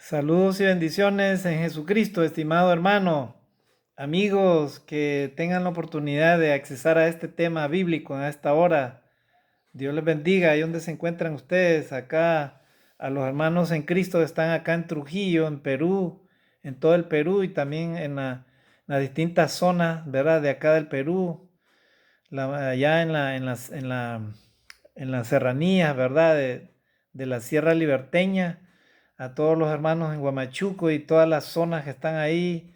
Saludos y bendiciones en Jesucristo, estimado hermano, amigos que tengan la oportunidad de accesar a este tema bíblico en esta hora. Dios les bendiga. Ahí donde se encuentran ustedes, acá, a los hermanos en Cristo están acá en Trujillo, en Perú, en todo el Perú y también en las distintas zonas, ¿verdad? De acá del Perú, allá en las serranías, ¿verdad? De la Sierra Liberteña, a todos los hermanos en Huamachuco y todas las zonas que están ahí,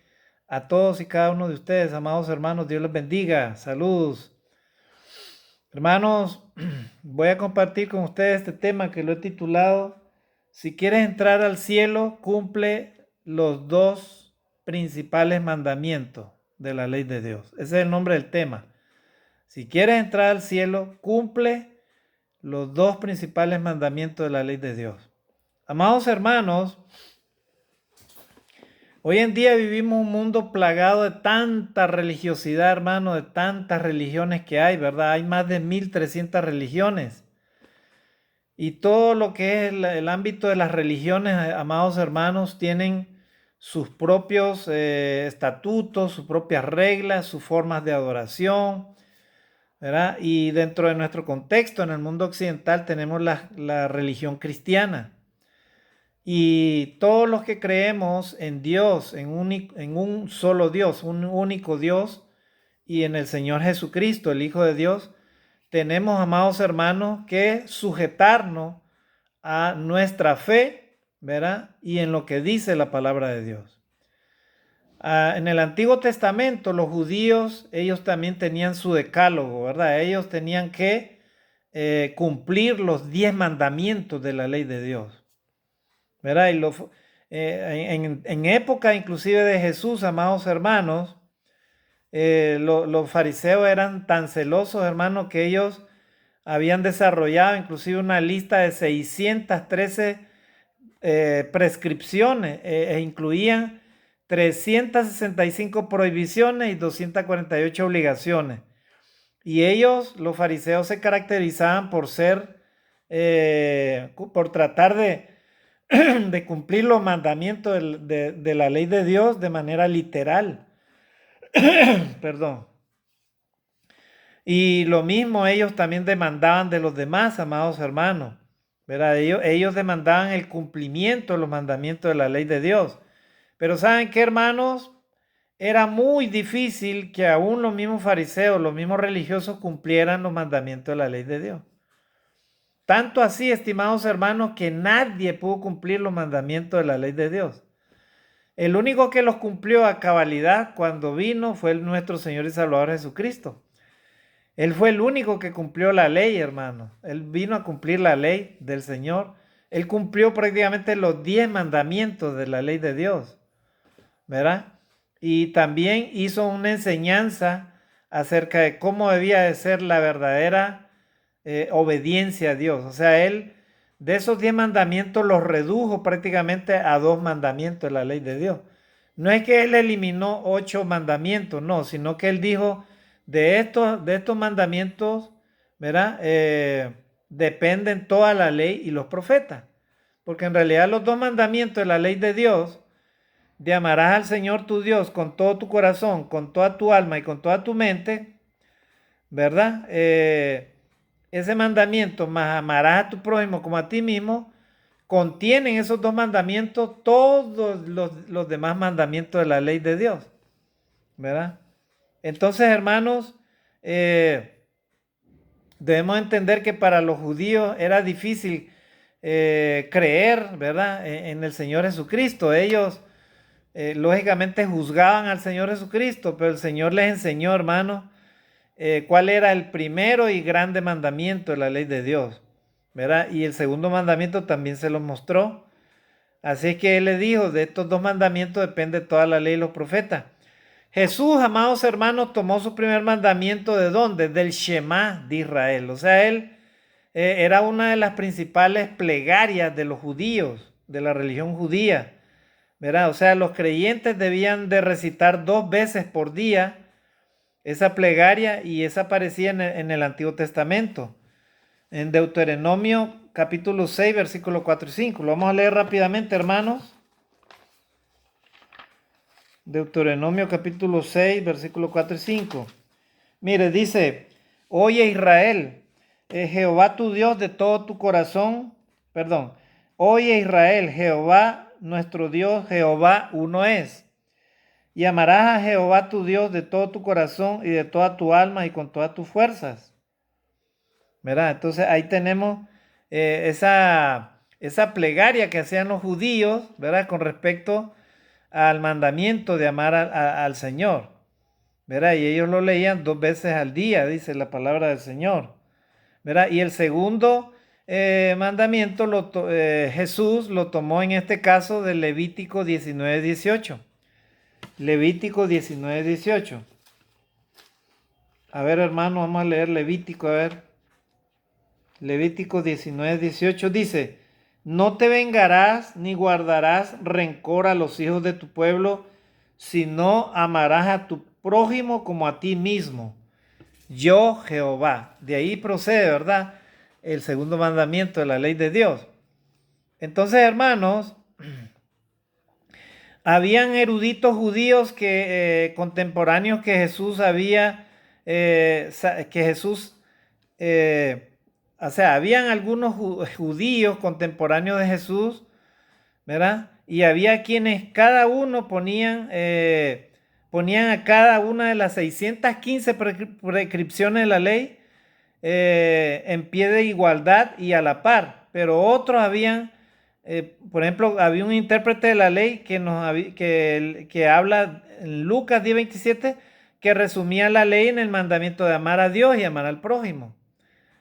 a todos y cada uno de ustedes, amados hermanos, Dios les bendiga. Saludos. Hermanos, voy a compartir con ustedes este tema que lo he titulado: Si quieres entrar al cielo, cumple los dos principales mandamientos de la ley de Dios. Ese es el nombre del tema. Si quieres entrar al cielo, cumple los dos principales mandamientos de la ley de Dios. Amados hermanos, hoy en día vivimos un mundo plagado de tanta religiosidad, hermano, de tantas religiones que hay, ¿verdad? Hay más de 1300 religiones. Y todo lo que es el ámbito de las religiones, amados hermanos, tienen sus propios estatutos, sus propias reglas, sus formas de adoración, ¿verdad? Y dentro de nuestro contexto, en el mundo occidental, tenemos la religión cristiana. Y todos los que creemos en Dios, en un solo Dios, un único Dios, y en el Señor Jesucristo, el Hijo de Dios, tenemos, amados hermanos, que sujetarnos a nuestra fe, ¿verdad? Y en lo que dice la palabra de Dios. En el Antiguo Testamento, los judíos, ellos también tenían su decálogo, ¿verdad? Ellos tenían que cumplir los 10 mandamientos de la ley de Dios, ¿verdad? En época inclusive de Jesús, amados hermanos, los fariseos eran tan celosos, hermanos, que ellos habían desarrollado inclusive una lista de 613 prescripciones e incluían 365 prohibiciones y 248 obligaciones. Y ellos, los fariseos, se caracterizaban por por tratar de cumplir los mandamientos de la ley de Dios de manera literal. Perdón. Y lo mismo ellos también demandaban de los demás, amados hermanos, ¿verdad? Ellos demandaban el cumplimiento de los mandamientos de la ley de Dios. Pero ¿saben qué, hermanos? Era muy difícil que aún los mismos fariseos, los mismos religiosos cumplieran los mandamientos de la ley de Dios. Tanto así, estimados hermanos, que nadie pudo cumplir los mandamientos de la ley de Dios. El único que los cumplió a cabalidad cuando vino fue nuestro Señor y Salvador Jesucristo. Él fue el único que cumplió la ley, hermano. Él vino a cumplir la ley del Señor. Él cumplió prácticamente los 10 mandamientos de la ley de Dios, ¿verdad? Y también hizo una enseñanza acerca de cómo debía de ser la verdadera obediencia a Dios. O sea, él de esos 10 mandamientos los redujo prácticamente a 2 mandamientos de la ley de Dios. No es que él eliminó 8 mandamientos, no, sino que él dijo, de estos mandamientos, ¿verdad? Dependen toda la ley y los profetas. Porque en realidad los 2 mandamientos de la ley de Dios, de amarás al Señor tu Dios con todo tu corazón, con toda tu alma y con toda tu mente, ¿verdad? Ese mandamiento, más amarás a tu prójimo como a ti mismo, contienen esos 2 mandamientos todos los demás mandamientos de la ley de Dios, ¿verdad? Entonces, hermanos, debemos entender que para los judíos era difícil creer, ¿verdad? En el Señor Jesucristo. Ellos lógicamente juzgaban al Señor Jesucristo, pero el Señor les enseñó, hermanos, cuál era el primero y grande mandamiento de la ley de Dios, ¿verdad? Y el segundo mandamiento también se lo mostró. Así es que Él le dijo, de estos 2 mandamientos depende toda la ley y los profetas. Jesús, amados hermanos, tomó su primer mandamiento ¿de dónde? Del Shema de Israel. O sea, Él era una de las principales plegarias de los judíos, de la religión judía, ¿verdad? O sea, los creyentes debían de recitar 2 veces por día esa plegaria, y esa aparecía en el Antiguo Testamento. En Deuteronomio capítulo 6, versículos 4 y 5. Lo vamos a leer rápidamente, hermanos. Deuteronomio capítulo 6, versículos 4 y 5. Mire, dice, oye Israel, Jehová tu Dios de todo tu corazón, perdón, oye Israel, Jehová nuestro Dios, Jehová uno es. Y amarás a Jehová tu Dios de todo tu corazón y de toda tu alma y con todas tus fuerzas. ¿Verdad? Entonces ahí tenemos esa plegaria que hacían los judíos, ¿verdad? Con respecto al mandamiento de amar al Señor, ¿verdad? Y ellos lo leían 2 veces al día, dice la palabra del Señor, ¿verdad? Y el segundo mandamiento Jesús lo tomó en este caso de Levítico 19:18. Levítico 19:18. A ver, hermano, vamos a leer Levítico, a ver. Levítico 19:18 dice, no te vengarás ni guardarás rencor a los hijos de tu pueblo, sino amarás a tu prójimo como a ti mismo. Yo, Jehová. De ahí procede, ¿verdad? El segundo mandamiento de la ley de Dios. Entonces, hermanos, habían eruditos judíos contemporáneos que Jesús o sea, habían algunos judíos contemporáneos de Jesús, ¿verdad? Y había quienes cada uno ponían a cada una de las 615 prescripciones de la ley en pie de igualdad y a la par, pero otros habían, por ejemplo, había un intérprete de la ley que habla en Lucas 10:27, que resumía la ley en el mandamiento de amar a Dios y amar al prójimo.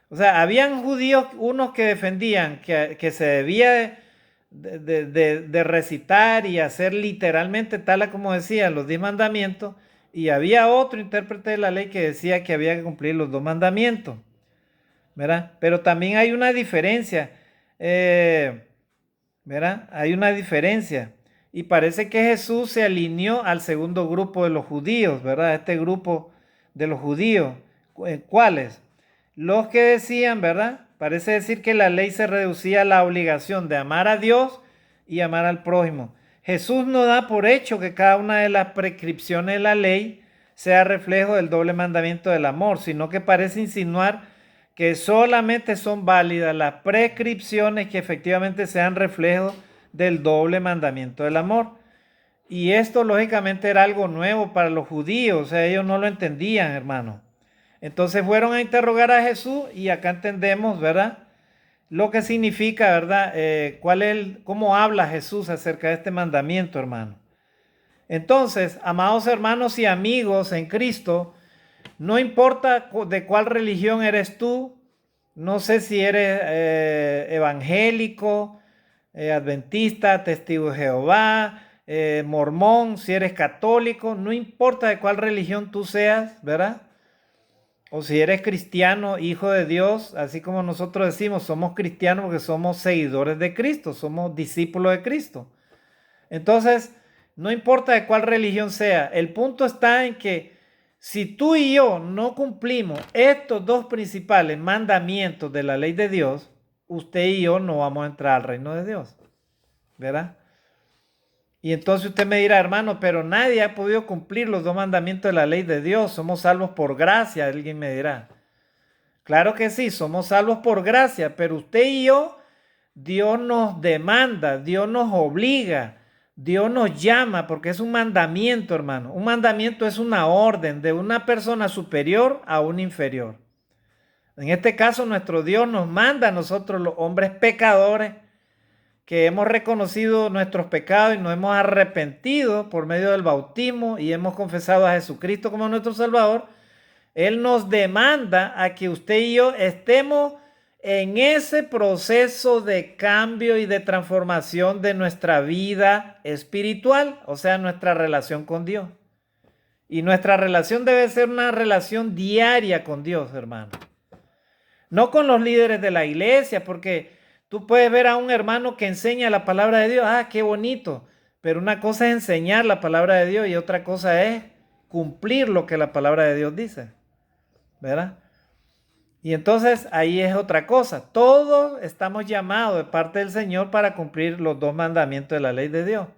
O sea, habían judíos, unos que defendían que se debía de recitar y hacer literalmente tal como decían los 10 mandamientos, y había otro intérprete de la ley que decía que había que cumplir los 2 mandamientos, ¿verdad? Pero también hay una diferencia, ¿verdad? Hay una diferencia. Y parece que Jesús se alineó al segundo grupo de los judíos, ¿verdad? Este grupo de los judíos. ¿Cuáles? Los que decían, ¿verdad? Parece decir que la ley se reducía a la obligación de amar a Dios y amar al prójimo. Jesús no da por hecho que cada una de las prescripciones de la ley sea reflejo del doble mandamiento del amor, sino que parece insinuar que solamente son válidas las prescripciones que efectivamente sean reflejo del doble mandamiento del amor. Y esto lógicamente era algo nuevo para los judíos, o sea, ellos no lo entendían, hermano. Entonces fueron a interrogar a Jesús y acá entendemos, ¿verdad? Lo que significa, ¿verdad? Cómo habla Jesús acerca de este mandamiento, hermano. Entonces, amados hermanos y amigos en Cristo, no importa de cuál religión eres tú, no sé si eres evangélico, adventista, testigo de Jehová, mormón, si eres católico, no importa de cuál religión tú seas, ¿verdad? O si eres cristiano, hijo de Dios, así como nosotros decimos, somos cristianos porque somos seguidores de Cristo, somos discípulos de Cristo. Entonces, no importa de cuál religión sea, el punto está en que si tú y yo no cumplimos estos 2 principales mandamientos de la ley de Dios, usted y yo no vamos a entrar al reino de Dios, ¿verdad? Y entonces usted me dirá, hermano, pero nadie ha podido cumplir los 2 mandamientos de la ley de Dios, somos salvos por gracia, alguien me dirá. Claro que sí, somos salvos por gracia, pero usted y yo, Dios nos demanda, Dios nos obliga, Dios nos llama, porque es un mandamiento, hermano. Un mandamiento es una orden de una persona superior a una inferior. En este caso, nuestro Dios nos manda a nosotros, los hombres pecadores, que hemos reconocido nuestros pecados y nos hemos arrepentido por medio del bautismo y hemos confesado a Jesucristo como nuestro Salvador. Él nos demanda a que usted y yo estemos en ese proceso de cambio y de transformación de nuestra vida espiritual, o sea, nuestra relación con Dios. Y nuestra relación debe ser una relación diaria con Dios, hermano. No con los líderes de la iglesia, porque tú puedes ver a un hermano que enseña la palabra de Dios, qué bonito, pero una cosa es enseñar la palabra de Dios y otra cosa es cumplir lo que la palabra de Dios dice, ¿verdad? Y entonces ahí es otra cosa. Todos estamos llamados de parte del Señor para cumplir los 2 mandamientos de la ley de Dios.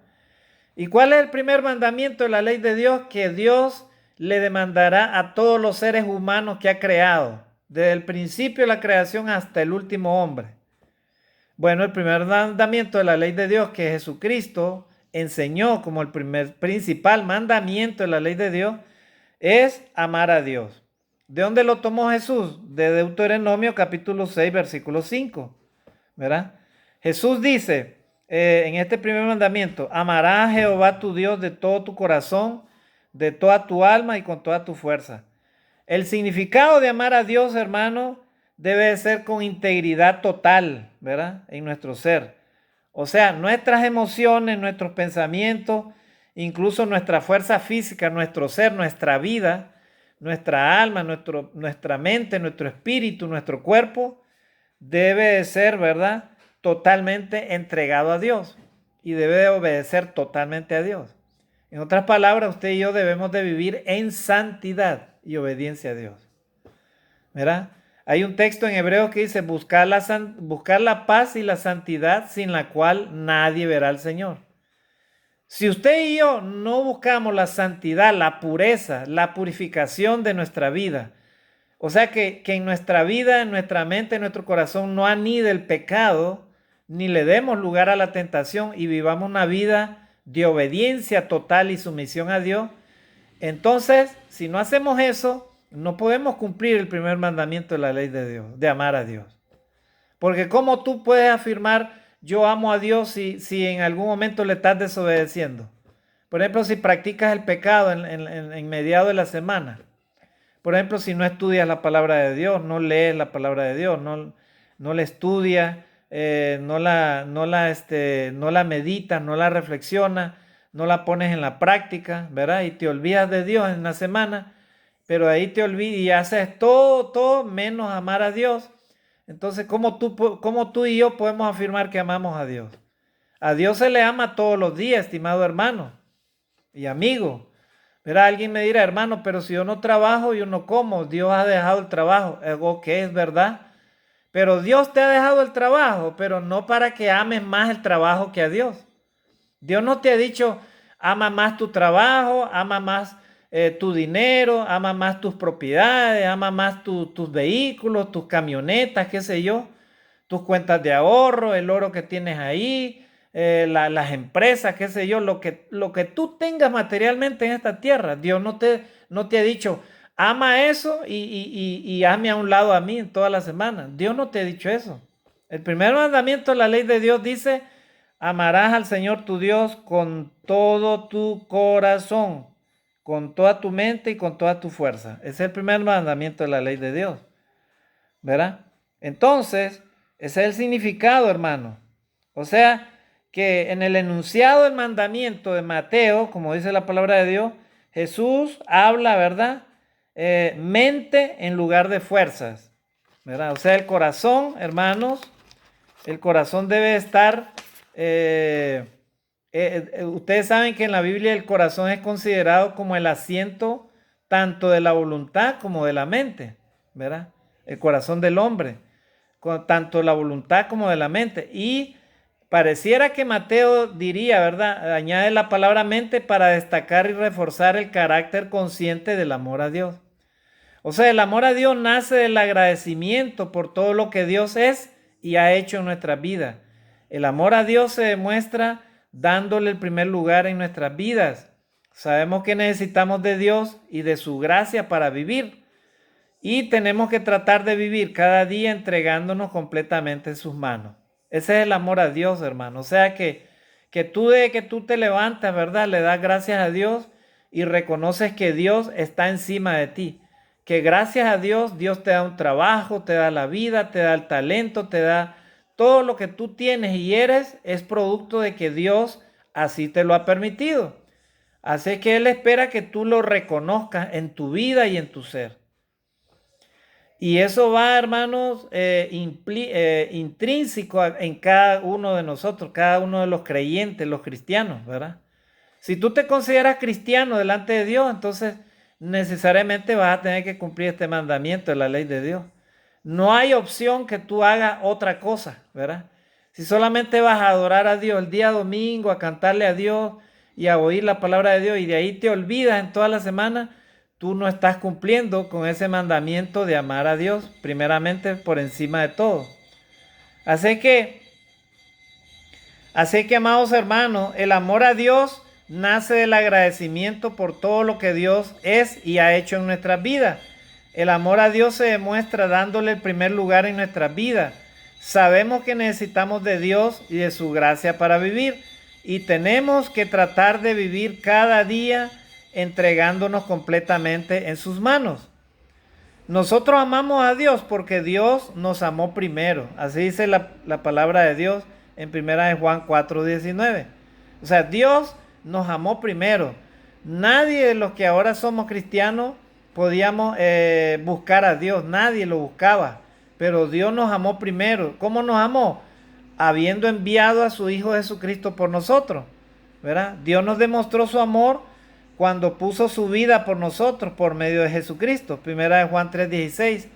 ¿Y cuál es el primer mandamiento de la ley de Dios? Que Dios le demandará a todos los seres humanos que ha creado, desde el principio de la creación hasta el último hombre. Bueno, el primer mandamiento de la ley de Dios que Jesucristo enseñó como el principal mandamiento de la ley de Dios es amar a Dios. ¿De dónde lo tomó Jesús? De Deuteronomio capítulo 6, versículo 5, ¿verdad? Jesús dice en este primer mandamiento: amarás a Jehová tu Dios de todo tu corazón, de toda tu alma y con toda tu fuerza. El significado de amar a Dios, hermano, debe ser con integridad total, ¿verdad? En nuestro ser. O sea, nuestras emociones, nuestros pensamientos, incluso nuestra fuerza física, nuestro ser, nuestra vida, nuestra alma, nuestra mente, nuestro espíritu, nuestro cuerpo, debe de ser, ¿verdad?, totalmente entregado a Dios y debe de obedecer totalmente a Dios. En otras palabras, usted y yo debemos de vivir en santidad y obediencia a Dios, ¿verdad? Hay un texto en Hebreos que dice: buscar la paz y la santidad, sin la cual nadie verá al Señor. Si usted y yo no buscamos la santidad, la pureza, la purificación de nuestra vida, o sea que en nuestra vida, en nuestra mente, en nuestro corazón no anide el pecado, ni le demos lugar a la tentación y vivamos una vida de obediencia total y sumisión a Dios, entonces, si no hacemos eso, no podemos cumplir el primer mandamiento de la ley de Dios, de amar a Dios. Porque ¿cómo tú puedes afirmar yo amo a Dios si en algún momento le estás desobedeciendo? Por ejemplo, si practicas el pecado en mediado de la semana. Por ejemplo, si no estudias la palabra de Dios, no lees la palabra de Dios, no la estudias, no la meditas, no la reflexionas, no la pones en la práctica, ¿verdad? Y te olvidas de Dios en la semana, pero ahí te olvidas y haces todo menos amar a Dios. Entonces, ¿cómo tú y yo podemos afirmar que amamos a Dios? A Dios se le ama todos los días, estimado hermano y amigo. Verá, alguien me dirá: hermano, pero si yo no trabajo, yo no como. Dios ha dejado el trabajo. Ok, es verdad. Pero Dios te ha dejado el trabajo, pero no para que ames más el trabajo que a Dios. Dios no te ha dicho: ama más tu trabajo, ama más tu dinero, ama más tus propiedades, ama más tus vehículos, tus camionetas, qué sé yo, tus cuentas de ahorro, el oro que tienes ahí, las empresas, qué sé yo, lo que tú tengas materialmente en esta tierra. Dios no te ha dicho: ama eso y hazme a un lado a mí en toda la semana. Dios no te ha dicho eso. El primer mandamiento de la ley de Dios dice: amarás al Señor tu Dios con todo tu corazón, con toda tu mente y con toda tu fuerza. Ese es el primer mandamiento de la ley de Dios, ¿verdad? Entonces, ese es el significado, hermano. O sea, que en el enunciado del mandamiento de Mateo, como dice la palabra de Dios, Jesús habla, ¿verdad? Mente en lugar de fuerzas, ¿verdad? O sea, el corazón, hermanos, el corazón debe estar... ustedes saben que en la Biblia el corazón es considerado como el asiento tanto de la voluntad como de la mente, ¿verdad? El corazón del hombre, tanto la voluntad como de la mente. Y pareciera que Mateo diría, ¿verdad? Añade la palabra mente para destacar y reforzar el carácter consciente del amor a Dios. O sea, el amor a Dios nace del agradecimiento por todo lo que Dios es y ha hecho en nuestras vidas. El amor a Dios se demuestra dándole el primer lugar en nuestras vidas. Sabemos que necesitamos de Dios y de su gracia para vivir. Y tenemos que tratar de vivir cada día entregándonos completamente en sus manos. Ese es el amor a Dios, hermano. O sea que tú de que tú te levantas, ¿verdad? Le das gracias a Dios y reconoces que Dios está encima de ti. Que gracias a Dios, Dios te da un trabajo, te da la vida, te da el talento, te da todo lo que tú tienes y eres, es producto de que Dios así te lo ha permitido. Así que Él espera que tú lo reconozcas en tu vida y en tu ser. Y eso va, hermanos, intrínseco en cada uno de nosotros, cada uno de los creyentes, los cristianos, ¿verdad? Si tú te consideras cristiano delante de Dios, entonces necesariamente vas a tener que cumplir este mandamiento de la ley de Dios. No hay opción que tú hagas otra cosa, ¿verdad? Si solamente vas a adorar a Dios el día domingo, a cantarle a Dios y a oír la palabra de Dios y de ahí te olvidas en toda la semana, tú no estás cumpliendo con ese mandamiento de amar a Dios primeramente por encima de todo. Así que, amados hermanos, el amor a Dios nace del agradecimiento por todo lo que Dios es y ha hecho en nuestras vidas. El amor a Dios se demuestra dándole el primer lugar en nuestras vidas. Sabemos que necesitamos de Dios y de su gracia para vivir y tenemos que tratar de vivir cada día entregándonos completamente en sus manos. Nosotros amamos a Dios porque Dios nos amó primero. Así dice la palabra de Dios en 1 Juan 4:19. O sea, Dios nos amó primero. Nadie de los que ahora somos cristianos podíamos buscar a Dios. Nadie lo buscaba. Pero Dios nos amó primero. ¿Cómo nos amó? Habiendo enviado a su Hijo Jesucristo por nosotros, ¿verdad? Dios nos demostró su amor cuando puso su vida por nosotros por medio de Jesucristo. 1 Juan 3:16.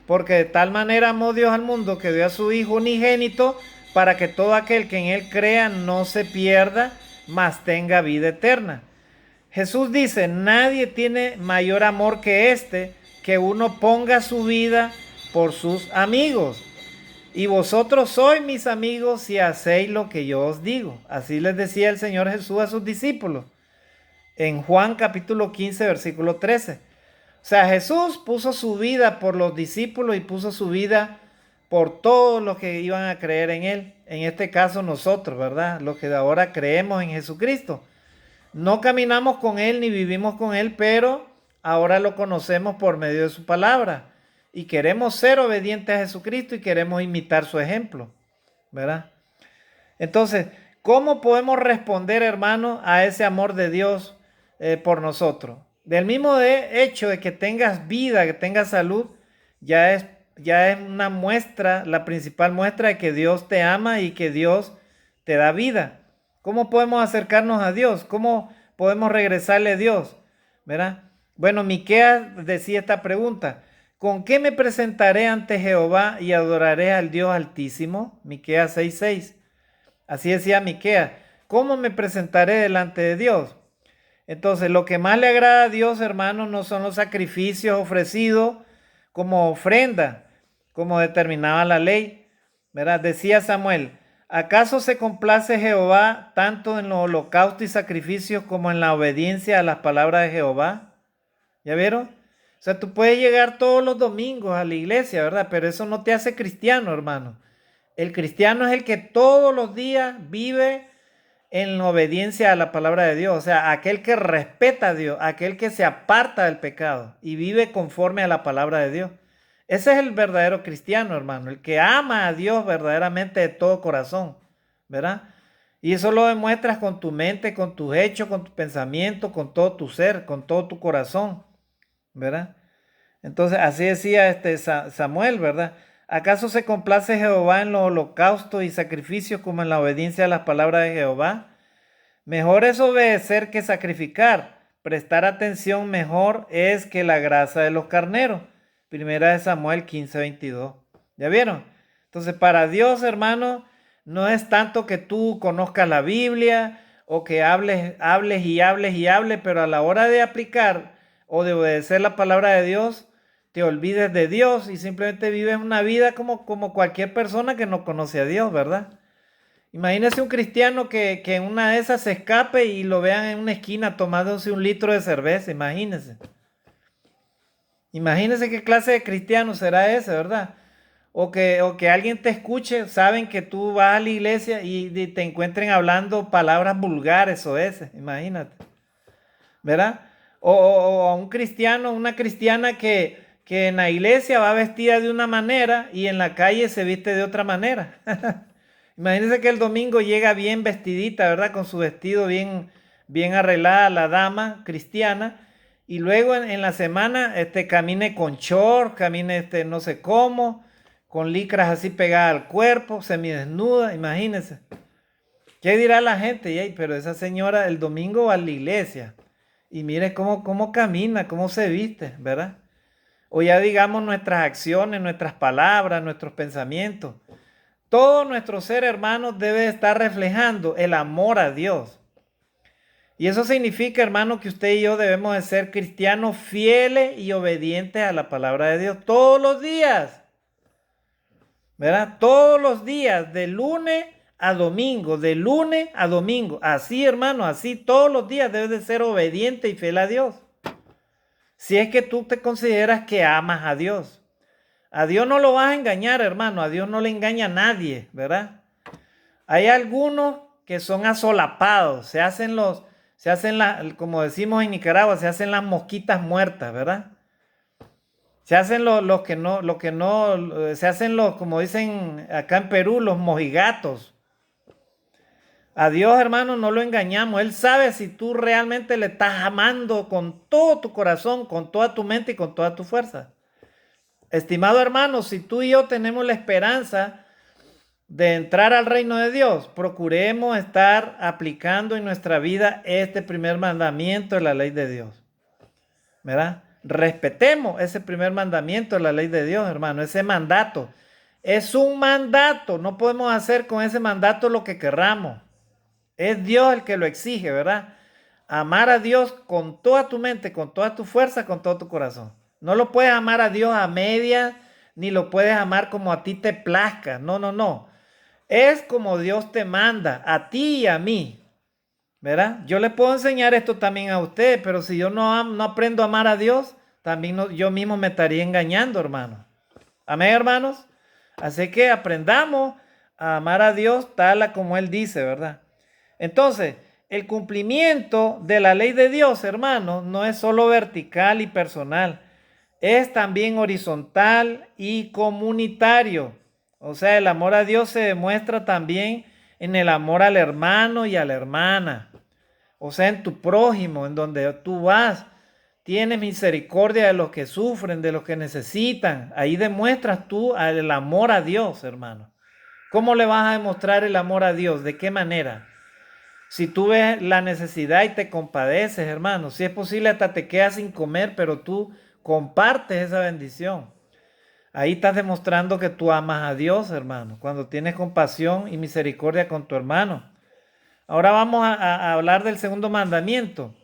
Porque de tal manera amó Dios al mundo que dio a su Hijo unigénito para que todo aquel que en Él crea no se pierda, mas tenga vida eterna. Jesús dice, nadie tiene mayor amor que este, que uno ponga su vida por sus amigos. Y vosotros sois mis amigos si hacéis lo que yo os digo. Así les decía el Señor Jesús a sus discípulos. En Juan capítulo 15, versículo 13. O sea, Jesús puso su vida por los discípulos y puso su vida por todos los que iban a creer en Él. En este caso nosotros, ¿verdad? Los que ahora creemos en Jesucristo. No caminamos con Él ni vivimos con Él, pero ahora lo conocemos por medio de su palabra. Y queremos ser obedientes a Jesucristo y queremos imitar su ejemplo, ¿verdad? Entonces, ¿cómo podemos responder, hermano, a ese amor de Dios por nosotros? Del mismo hecho de que tengas vida, que tengas salud, ya es una muestra, la principal muestra de que Dios te ama y que Dios te da vida. ¿Cómo podemos acercarnos a Dios? ¿Cómo podemos regresarle a Dios? ¿Verdad? Bueno, Miqueas decía esta pregunta: ¿con qué me presentaré ante Jehová y adoraré al Dios Altísimo? Miqueas 6:6. Así decía Miqueas: ¿cómo me presentaré delante de Dios? Entonces, lo que más le agrada a Dios, hermanos, no son los sacrificios ofrecidos como ofrenda, como determinaba la ley, ¿verdad? Decía Samuel: ¿acaso se complace Jehová tanto en los holocaustos y sacrificios como en la obediencia a las palabras de Jehová? ¿Ya vieron? O sea, tú puedes llegar todos los domingos a la iglesia, ¿verdad? Pero eso no te hace cristiano, hermano. El cristiano es el que todos los días vive en obediencia a la palabra de Dios. O sea, aquel que respeta a Dios, aquel que se aparta del pecado y vive conforme a la palabra de Dios. Ese es el verdadero cristiano, hermano, el que ama a Dios verdaderamente de todo corazón, ¿verdad? Y eso lo demuestras con tu mente, con tus hechos, con tu pensamiento, con todo tu ser, con todo tu corazón, ¿verdad? Entonces, así decía Samuel, ¿verdad? ¿Acaso se complace Jehová en los holocaustos y sacrificios como en la obediencia a las palabras de Jehová? Mejor es obedecer que sacrificar. Prestar atención mejor es que la grasa de los carneros. Primera de Samuel 15:22. ¿Ya vieron? Entonces, para Dios, hermano, no es tanto que tú conozcas la Biblia o que hables y hables, pero a la hora de aplicar o de obedecer la palabra de Dios, te olvides de Dios y simplemente vives una vida como cualquier persona que no conoce a Dios, ¿verdad? Imagínese un cristiano que en una de esas se escape y lo vean en una esquina tomándose un litro de cerveza, imagínese. Imagínese qué clase de cristiano será ese, ¿verdad? O que alguien te escuche, saben que tú vas a la iglesia y te encuentren hablando palabras vulgares o ese, imagínate, ¿verdad? O a un cristiano, una cristiana que en la iglesia va vestida de una manera y en la calle se viste de otra manera. Imagínense que el domingo llega bien vestidita, ¿verdad? Con su vestido bien arreglada la dama cristiana. Y luego en la semana camine con short, camine no sé cómo, con licras así pegadas al cuerpo, semidesnuda, imagínense. ¿Qué dirá la gente? Y, pero esa señora el domingo va a la iglesia. Y mire cómo camina, cómo se viste, ¿verdad? O ya digamos nuestras acciones, nuestras palabras, nuestros pensamientos. Todo nuestro ser, hermanos, debe estar reflejando el amor a Dios. Y eso significa, hermano, que usted y yo debemos de ser cristianos fieles y obedientes a la palabra de Dios todos los días, ¿verdad? Todos los días, de lunes a domingo, de lunes a domingo. Así, hermano, así todos los días debes de ser obediente y fiel a Dios. Si es que tú te consideras que amas a Dios. A Dios no lo vas a engañar, hermano. A Dios no le engaña a nadie, ¿verdad? Hay algunos que son asolapados, como decimos en Nicaragua, se hacen las mosquitas muertas, ¿verdad? Se hacen se hacen como dicen acá en Perú, los mojigatos. A Dios, hermano, no lo engañamos. Él sabe si tú realmente le estás amando con todo tu corazón, con toda tu mente y con toda tu fuerza. Estimado hermano, si tú y yo tenemos la esperanza de entrar al reino de Dios, procuremos estar aplicando en nuestra vida este primer mandamiento de la ley de Dios, ¿verdad? Respetemos ese primer mandamiento de la ley de Dios, hermano, ese mandato. Es un mandato, no podemos hacer con ese mandato lo que querramos. Es Dios el que lo exige, ¿verdad? Amar a Dios con toda tu mente, con toda tu fuerza, con todo tu corazón. No lo puedes amar a Dios a medias, ni lo puedes amar como a ti te plazca. No, no, no. Es como Dios te manda, a ti y a mí, ¿verdad? Yo le puedo enseñar esto también a usted, pero si yo no aprendo a amar a Dios, también yo mismo me estaría engañando, hermano. Amén, hermanos. Así que aprendamos a amar a Dios tal como Él dice, ¿verdad? Entonces, el cumplimiento de la ley de Dios, hermanos, no es solo vertical y personal, es también horizontal y comunitario. O sea, el amor a Dios se demuestra también en el amor al hermano y a la hermana. O sea, en tu prójimo, en donde tú vas, tienes misericordia de los que sufren, de los que necesitan. Ahí demuestras tú el amor a Dios, hermano. ¿Cómo le vas a demostrar el amor a Dios? ¿De qué manera? Si tú ves la necesidad y te compadeces, hermano, si es posible hasta te quedas sin comer, pero tú compartes esa bendición. Ahí estás demostrando que tú amas a Dios, hermano, cuando tienes compasión y misericordia con tu hermano. Ahora vamos a hablar del segundo mandamiento.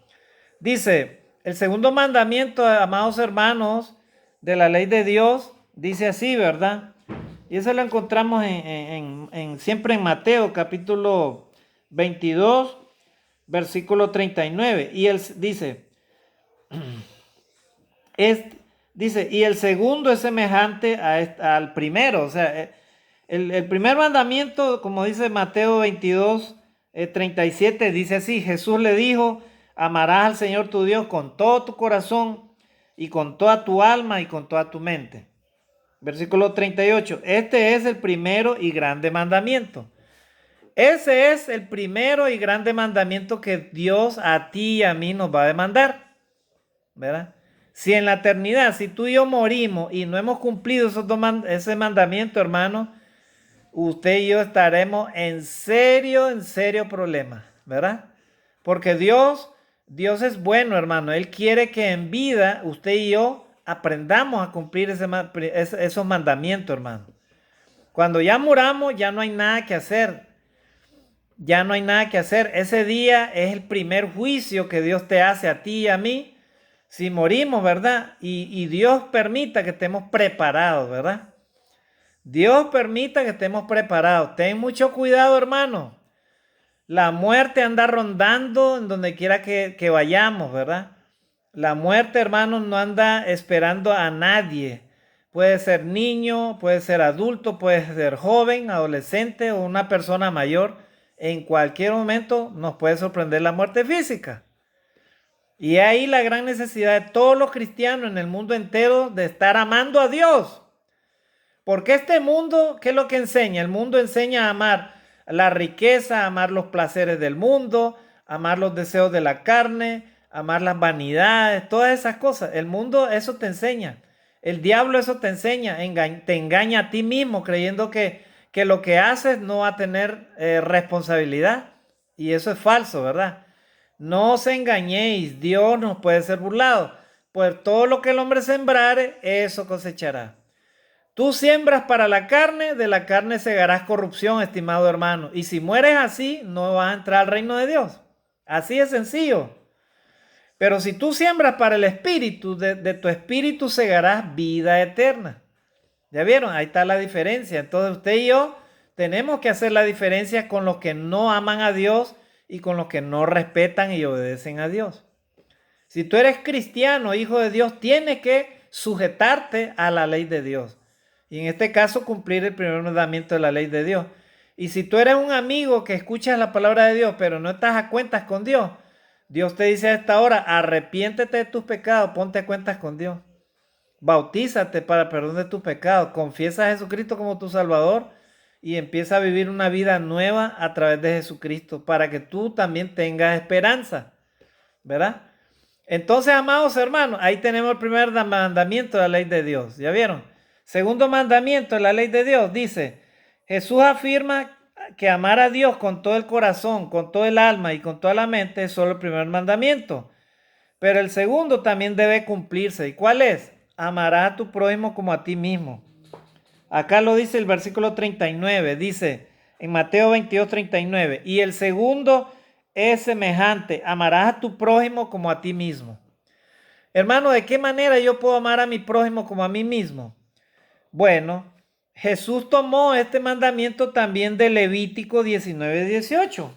Dice, el segundo mandamiento, amados hermanos, de la ley de Dios, dice así, ¿verdad? Y eso lo encontramos siempre en Mateo, capítulo 22, versículo 39. Y él dice, y el segundo es semejante al primero. O sea, el primer mandamiento, como dice Mateo 22, 37, dice así: Jesús le dijo, amarás al Señor tu Dios con todo tu corazón y con toda tu alma y con toda tu mente. Versículo 38, este es el primero y grande mandamiento. Ese es el primero y grande mandamiento que Dios a ti y a mí nos va a demandar, ¿verdad? Si en la eternidad, si tú y yo morimos y no hemos cumplido ese mandamiento, hermano, usted y yo estaremos en serio problema, ¿verdad? Porque Dios es bueno, hermano. Él quiere que en vida usted y yo aprendamos a cumplir esos mandamientos, hermano. Cuando ya muramos, ya no hay nada que hacer. Ya no hay nada que hacer. Ese día es el primer juicio que Dios te hace a ti y a mí. Si morimos, ¿verdad? Y Dios permita que estemos preparados, ¿verdad? Dios permita que estemos preparados. Ten mucho cuidado, hermano. La muerte anda rondando en donde quiera que vayamos, ¿verdad? La muerte, hermanos, no anda esperando a nadie. Puede ser niño, puede ser adulto, puede ser joven, adolescente o una persona mayor. En cualquier momento nos puede sorprender la muerte física. Y ahí la gran necesidad de todos los cristianos en el mundo entero de estar amando a Dios. Porque este mundo, ¿qué es lo que enseña? El mundo enseña a amar la riqueza, a amar los placeres del mundo, a amar los deseos de la carne, a amar las vanidades, todas esas cosas. El mundo eso te enseña. El diablo eso te enseña. Te engaña a ti mismo creyendo que lo que haces no va a tener responsabilidad. Y eso es falso, ¿verdad? No os engañéis, Dios no puede ser burlado. Pues todo lo que el hombre sembrare, eso cosechará. Tú siembras para la carne, de la carne segarás corrupción, estimado hermano. Y si mueres así, no vas a entrar al reino de Dios. Así de sencillo. Pero si tú siembras para el espíritu, de tu espíritu segarás vida eterna. ¿Ya vieron? Ahí está la diferencia. Entonces usted y yo tenemos que hacer la diferencia con los que no aman a Dios y con los que no respetan y obedecen a Dios. Si tú eres cristiano, hijo de Dios, tienes que sujetarte a la ley de Dios. Y en este caso cumplir el primer mandamiento de la ley de Dios. Y si tú eres un amigo que escuchas la palabra de Dios, pero no estás a cuentas con Dios, Dios te dice a esta hora, arrepiéntete de tus pecados, ponte a cuentas con Dios. Bautízate para perdón de tus pecados, confiesa a Jesucristo como tu Salvador y empieza a vivir una vida nueva a través de Jesucristo para que tú también tengas esperanza, ¿verdad? Entonces, amados hermanos, ahí tenemos el primer mandamiento de la ley de Dios, ¿ya vieron? Segundo mandamiento de la ley de Dios dice, Jesús afirma que amar a Dios con todo el corazón, con todo el alma y con toda la mente es solo el primer mandamiento. Pero el segundo también debe cumplirse. ¿Y cuál es? Amarás a tu prójimo como a ti mismo. Acá lo dice el versículo 39, dice en Mateo 22:39, y el segundo es semejante, amarás a tu prójimo como a ti mismo. Hermano, ¿de qué manera yo puedo amar a mi prójimo como a mí mismo? Bueno, Jesús tomó este mandamiento también de Levítico 19:18.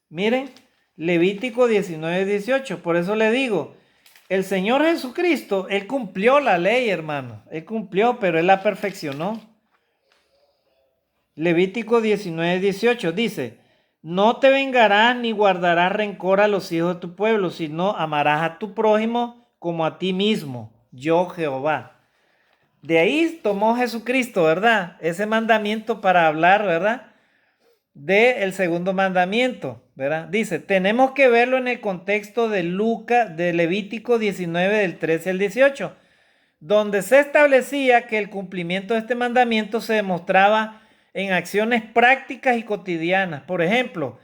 Miren, Levítico 19:18. Por eso le digo, el Señor Jesucristo, Él cumplió la ley, hermano. Él cumplió, pero Él la perfeccionó. Levítico 19:18 dice, no te vengarás ni guardarás rencor a los hijos de tu pueblo, sino amarás a tu prójimo como a ti mismo, yo Jehová. De ahí tomó Jesucristo, ¿verdad? Ese mandamiento para hablar, ¿verdad? Del segundo mandamiento, ¿verdad? Dice, tenemos que verlo en el contexto de de Levítico 19 del 13 al 18, donde se establecía que el cumplimiento de este mandamiento se demostraba en acciones prácticas y cotidianas. Por ejemplo,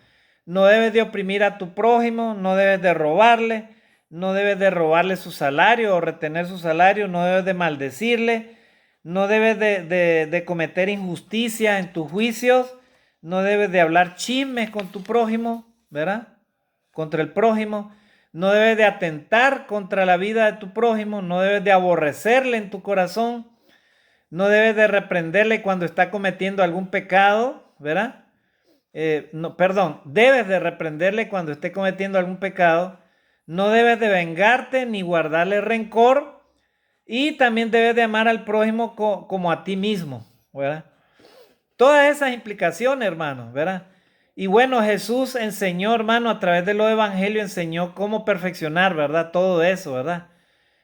no debes de oprimir a tu prójimo, no debes de robarle, no debes de robarle su salario o retener su salario, no debes de maldecirle, no debes de cometer injusticia en tus juicios, no debes de hablar chismes con tu prójimo, ¿verdad? Contra el prójimo. No debes de atentar contra la vida de tu prójimo, no debes de aborrecerle en tu corazón, no debes de reprenderle cuando está cometiendo algún pecado, ¿verdad? Debes de reprenderle cuando esté cometiendo algún pecado, no debes de vengarte ni guardarle rencor y también debes de amar al prójimo como a ti mismo, ¿verdad? Todas esas implicaciones, hermano, ¿verdad? Y bueno, Jesús enseñó, hermano, a través de los evangelios, enseñó cómo perfeccionar, ¿verdad? Todo eso, ¿verdad?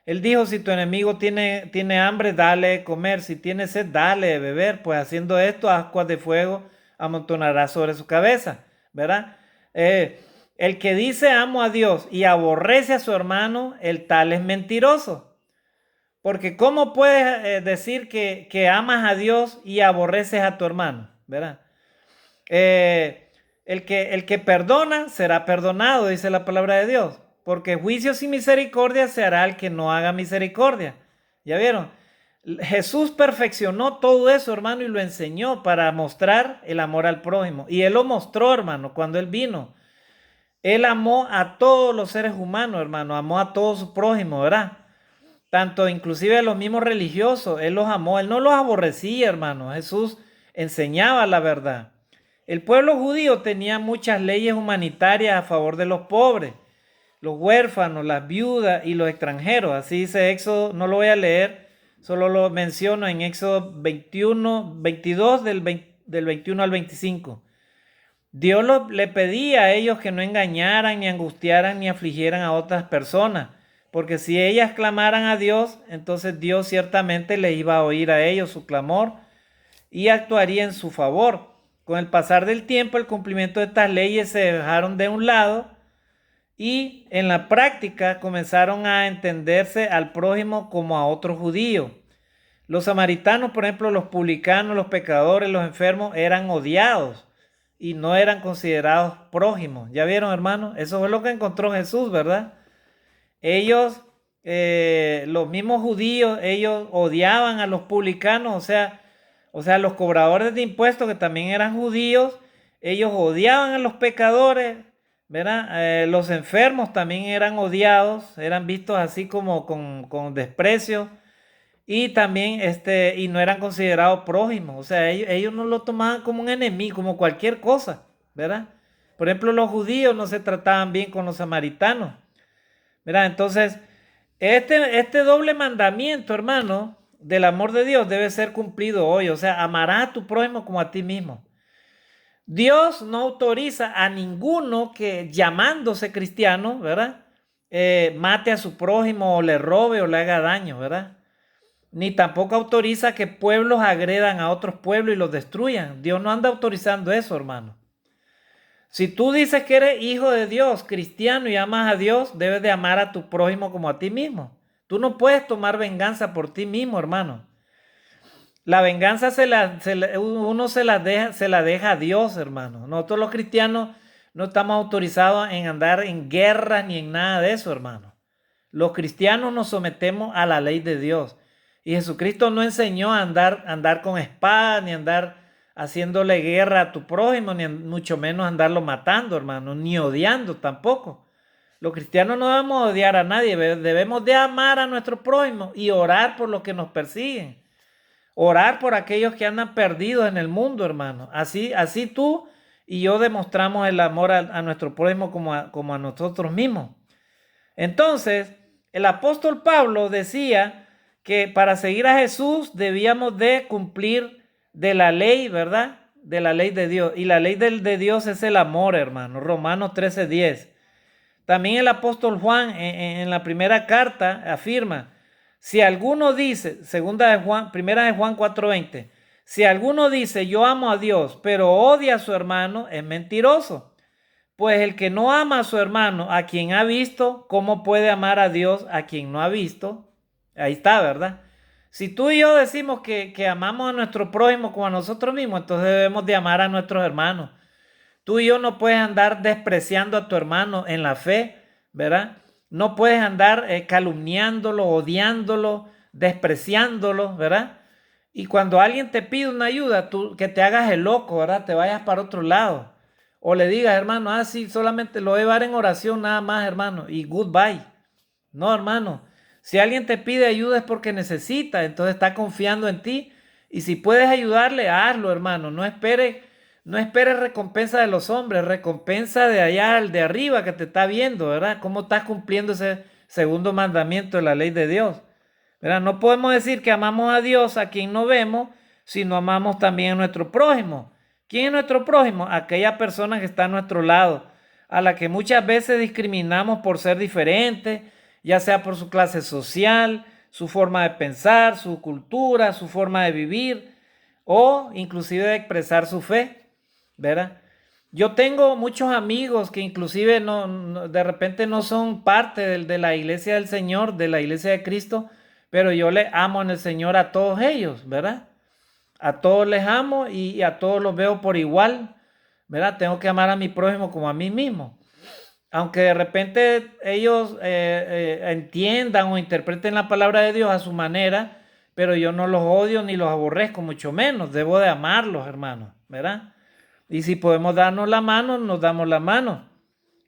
Él dijo, si tu enemigo tiene hambre, dale de comer. Si tiene sed, dale de beber. Pues haciendo esto, ascuas de fuego amontonará sobre su cabeza, ¿verdad? El que dice amo a Dios y aborrece a su hermano, el tal es mentiroso. Porque ¿cómo puedes decir que amas a Dios y aborreces a tu hermano? ¿Verdad? El que perdona será perdonado, dice la palabra de Dios. Porque juicio sin misericordia se hará al que no haga misericordia. ¿Ya vieron? Jesús perfeccionó todo eso, hermano, y lo enseñó para mostrar el amor al prójimo. Y Él lo mostró, hermano, cuando Él vino. Él amó a todos los seres humanos, hermano. Amó a todos sus prójimos, ¿verdad? Tanto inclusive a los mismos religiosos, Él los amó, Él no los aborrecía, hermano. Jesús enseñaba la verdad. El pueblo judío tenía muchas leyes humanitarias a favor de los pobres, los huérfanos, las viudas y los extranjeros. Así dice Éxodo, no lo voy a leer, solo lo menciono en Éxodo 22 del 21 al 25. Dios le pedía a ellos que no engañaran, ni angustiaran, ni afligieran a otras personas, porque si ellas clamaran a Dios, entonces Dios ciertamente les iba a oír a ellos su clamor y actuaría en su favor. Con el pasar del tiempo, el cumplimiento de estas leyes se dejaron de un lado y en la práctica comenzaron a entenderse al prójimo como a otro judío. Los samaritanos, por ejemplo, los publicanos, los pecadores, los enfermos, eran odiados y no eran considerados prójimos. ¿Ya vieron, hermano? Eso fue lo que encontró Jesús, ¿verdad? Ellos, los mismos judíos, ellos odiaban a los publicanos, o sea, los cobradores de impuestos que también eran judíos, ellos odiaban a los pecadores, ¿verdad? Los enfermos también eran odiados, eran vistos así como con desprecio y también y no eran considerados prójimos, o sea, ellos no lo tomaban como un enemigo, como cualquier cosa, ¿verdad? Por ejemplo, los judíos no se trataban bien con los samaritanos, ¿verdad? Entonces, este doble mandamiento, hermano, del amor de Dios debe ser cumplido hoy, o sea, amarás a tu prójimo como a ti mismo. Dios no autoriza a ninguno que llamándose cristiano, ¿verdad? Mate a su prójimo o le robe o le haga daño, ¿verdad? Ni tampoco autoriza que pueblos agredan a otros pueblos y los destruyan. Dios no anda autorizando eso, hermano. Si tú dices que eres hijo de Dios, cristiano y amas a Dios, debes de amar a tu prójimo como a ti mismo. Tú no puedes tomar venganza por ti mismo, hermano. La venganza uno se la deja a Dios, hermano. Nosotros los cristianos no estamos autorizados en andar en guerras ni en nada de eso, hermano. Los cristianos nos sometemos a la ley de Dios. Y Jesucristo no enseñó a andar con espada, ni andar haciéndole guerra a tu prójimo, ni mucho menos andarlo matando, hermano, ni odiando tampoco. Los cristianos no debemos odiar a nadie, debemos de amar a nuestro prójimo y orar por los que nos persiguen. Orar por aquellos que andan perdidos en el mundo, hermano. Así tú y yo demostramos el amor a nuestro prójimo como a nosotros mismos. Entonces, el apóstol Pablo decía que para seguir a Jesús debíamos de cumplir de la ley, ¿verdad? De la ley de Dios. Y la ley de Dios es el amor, hermano. Romanos 13:10. También el apóstol Juan en la primera carta afirma, si alguno dice, primera de Juan 4:20, si alguno dice yo amo a Dios, pero odia a su hermano, es mentiroso. Pues el que no ama a su hermano, a quien ha visto, ¿cómo puede amar a Dios a quien no ha visto? Ahí está, ¿verdad? Si tú y yo decimos que amamos a nuestro prójimo como a nosotros mismos, entonces debemos de amar a nuestros hermanos. Tú y yo no puedes andar despreciando a tu hermano en la fe, ¿verdad? No puedes andar calumniándolo, odiándolo, despreciándolo, ¿verdad? Y cuando alguien te pide una ayuda, tú que te hagas el loco, ¿verdad? Te vayas para otro lado. O le digas, hermano, sí, solamente lo voy a llevar en oración nada más, hermano, y goodbye. No, hermano. Si alguien te pide ayuda es porque necesita, entonces está confiando en ti. Y si puedes ayudarle, hazlo, hermano. No esperes recompensa de los hombres, recompensa de allá, al de arriba que te está viendo, ¿verdad? ¿Cómo estás cumpliendo ese segundo mandamiento de la ley de Dios? ¿Verdad? No podemos decir que amamos a Dios a quien no vemos, si no amamos también a nuestro prójimo. ¿Quién es nuestro prójimo? Aquella persona que está a nuestro lado, a la que muchas veces discriminamos por ser diferente, ya sea por su clase social, su forma de pensar, su cultura, su forma de vivir o inclusive de expresar su fe, ¿verdad? Yo tengo muchos amigos que inclusive de repente no son parte de la iglesia del Señor, de la iglesia de Cristo, pero yo le amo en el Señor a todos ellos, ¿verdad? A todos les amo y a todos los veo por igual, ¿verdad? Tengo que amar a mi prójimo como a mí mismo. Aunque de repente ellos entiendan o interpreten la palabra de Dios a su manera, pero yo no los odio ni los aborrezco, mucho menos. Debo de amarlos, hermanos, ¿verdad? Y si podemos darnos la mano, nos damos la mano,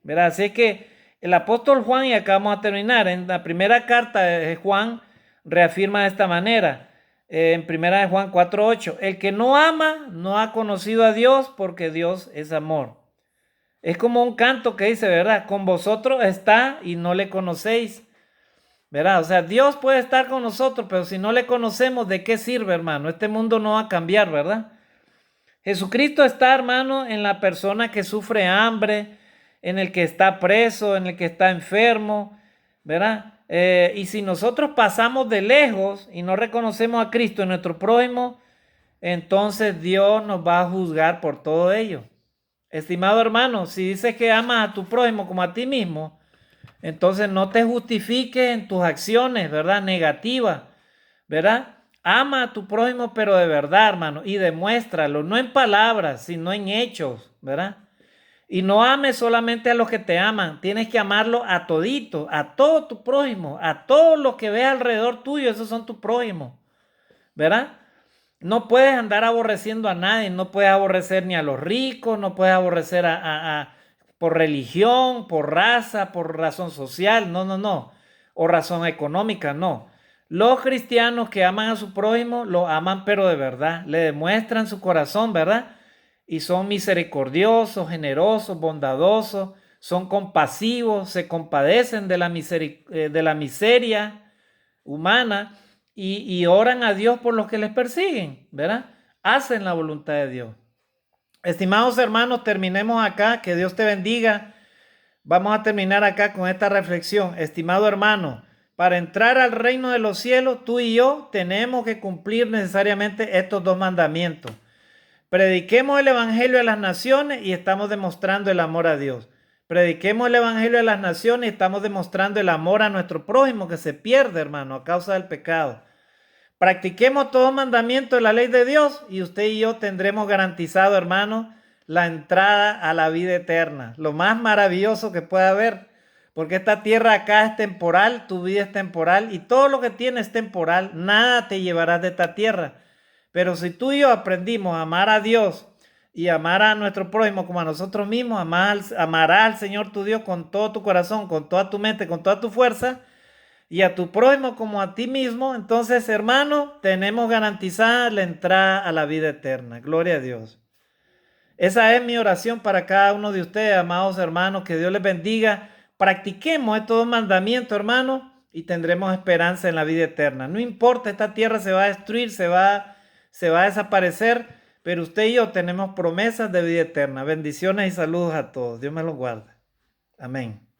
¿verdad? Así que el apóstol Juan, y acá vamos a terminar, en la primera carta de Juan reafirma de esta manera, en primera de Juan 4:8, el que no ama no ha conocido a Dios porque Dios es amor. Es como un canto que dice, ¿verdad? Con vosotros está y no le conocéis, ¿verdad? O sea, Dios puede estar con nosotros, pero si no le conocemos, ¿de qué sirve, hermano? Este mundo no va a cambiar, ¿verdad? Jesucristo está, hermano, en la persona que sufre hambre, en el que está preso, en el que está enfermo, ¿verdad? Y si nosotros pasamos de lejos y no reconocemos a Cristo en nuestro prójimo, entonces Dios nos va a juzgar por todo ello. Estimado hermano, si dices que amas a tu prójimo como a ti mismo, entonces no te justifiques en tus acciones, ¿verdad? Negativas, ¿verdad? Ama a tu prójimo, pero de verdad, hermano, y demuéstralo, no en palabras, sino en hechos, ¿verdad? Y no ames solamente a los que te aman, tienes que amarlo a todito, a todo tu prójimo, a todos los que ves alrededor tuyo, esos son tus prójimos, ¿verdad? No puedes andar aborreciendo a nadie, no puedes aborrecer ni a los ricos, no puedes aborrecer por religión, por raza, por razón social, no, no, no, o razón económica, no. Los cristianos que aman a su prójimo, lo aman pero de verdad, le demuestran su corazón, ¿verdad? Y son misericordiosos, generosos, bondadosos, son compasivos, se compadecen de de la miseria humana y oran a Dios por los que les persiguen, ¿verdad? Hacen la voluntad de Dios. Estimados hermanos, terminemos acá. Que Dios te bendiga. Vamos a terminar acá con esta reflexión. Estimado hermano, para entrar al reino de los cielos, tú y yo tenemos que cumplir necesariamente estos dos mandamientos. Prediquemos el evangelio a las naciones y estamos demostrando el amor a Dios. Prediquemos el evangelio a las naciones y estamos demostrando el amor a nuestro prójimo que se pierde, hermano, a causa del pecado. Practiquemos todo mandamiento de la ley de Dios y usted y yo tendremos garantizado, hermano, la entrada a la vida eterna. Lo más maravilloso que pueda haber, porque esta tierra acá es temporal, tu vida es temporal y todo lo que tienes es temporal. Nada te llevarás de esta tierra. Pero si tú y yo aprendimos a amar a Dios y amar a nuestro prójimo como a nosotros mismos, amarás al Señor tu Dios con todo tu corazón, con toda tu mente, con toda tu fuerza, y a tu prójimo como a ti mismo, entonces, hermano, tenemos garantizada la entrada a la vida eterna. Gloria a Dios. Esa es mi oración para cada uno de ustedes, amados hermanos. Que Dios les bendiga. Practiquemos estos dos mandamientos, hermanos, y tendremos esperanza en la vida eterna. No importa, esta tierra se va a destruir, se va a desaparecer, pero usted y yo tenemos promesas de vida eterna. Bendiciones y saludos a todos. Dios me los guarde. Amén.